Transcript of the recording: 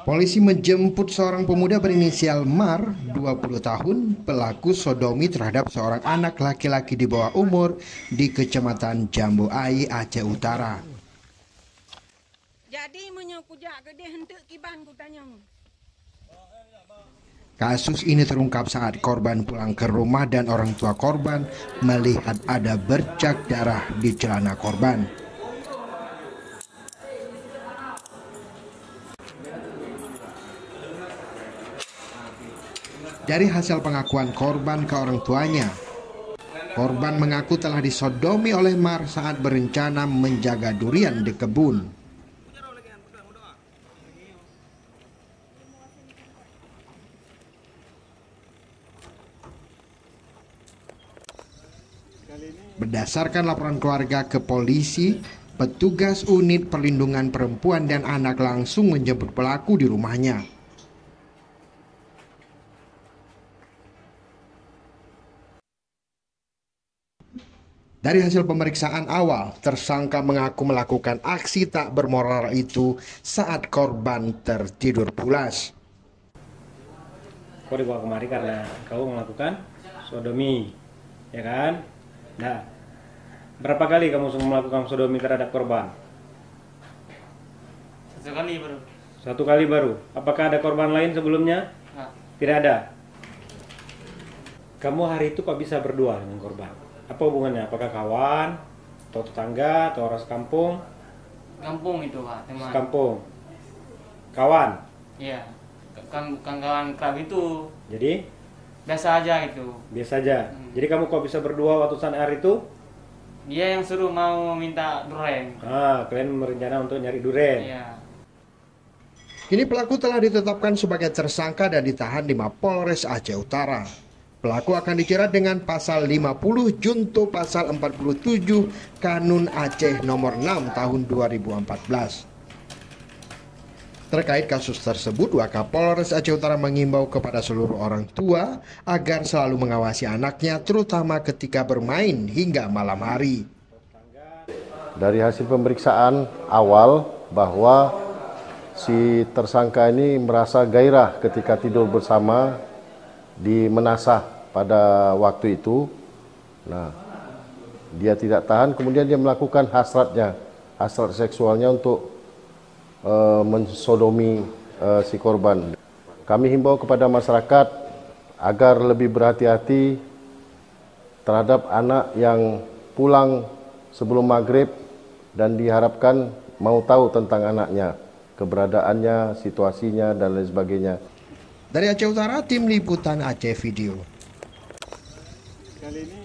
Polisi menjemput seorang pemuda berinisial Mar, 20 tahun, pelaku sodomi terhadap seorang anak laki-laki di bawah umur di Kecamatan Jambu Ai, Aceh Utara. Jadi menyokujak gede hendak kiban kutanya. Kasus ini terungkap saat korban pulang ke rumah dan orang tua korban melihat ada bercak darah di celana korban. Dari hasil pengakuan korban ke orang tuanya, korban mengaku telah disodomi oleh Mar saat berencana menjaga durian di kebun. Berdasarkan laporan keluarga ke polisi, petugas unit perlindungan perempuan dan anak langsung menjemput pelaku di rumahnya. Dari hasil pemeriksaan awal, tersangka mengaku melakukan aksi tak bermoral itu saat korban tertidur pulas. Kau dibawa kemari karena kau melakukan sodomi, ya kan? Nah, berapa kali kamu melakukan sodomi terhadap korban? Satu kali baru. Satu kali baru. Apakah ada korban lain sebelumnya? Nah. Tidak ada. Kamu hari itu kok bisa berdua dengan korban? Apa hubungannya? Apakah kawan, atau tetangga, atau orang sekampung? Kampung itu Pak, teman. Sekampung. Kawan? Iya. Bukan kawan kerab itu. Jadi? Biasa aja itu. Biasa aja. Jadi kamu kok bisa berdua waktu saat hari itu? Dia yang suruh mau minta duren. Ah, kalian merencana untuk nyari duren. Iya. Kini pelaku telah ditetapkan sebagai tersangka dan ditahan di Mapolres Aceh Utara. Pelaku akan dijerat dengan pasal 50 junto pasal 47 Kanun Aceh nomor 6 tahun 2014. Terkait kasus tersebut, Wakapolres Aceh Utara mengimbau kepada seluruh orang tua agar selalu mengawasi anaknya, terutama ketika bermain hingga malam hari. Dari hasil pemeriksaan awal bahwa si tersangka ini merasa gairah ketika tidur bersama di Menasah pada waktu itu. Nah, dia tidak tahan, kemudian dia melakukan hasrat seksualnya untuk mensodomi si korban. Kami himbau kepada masyarakat agar lebih berhati-hati terhadap anak yang pulang sebelum maghrib dan diharapkan mau tahu tentang anaknya, keberadaannya, situasinya, dan lain sebagainya. Dari Aceh Utara, tim liputan Aceh Video. Kali ini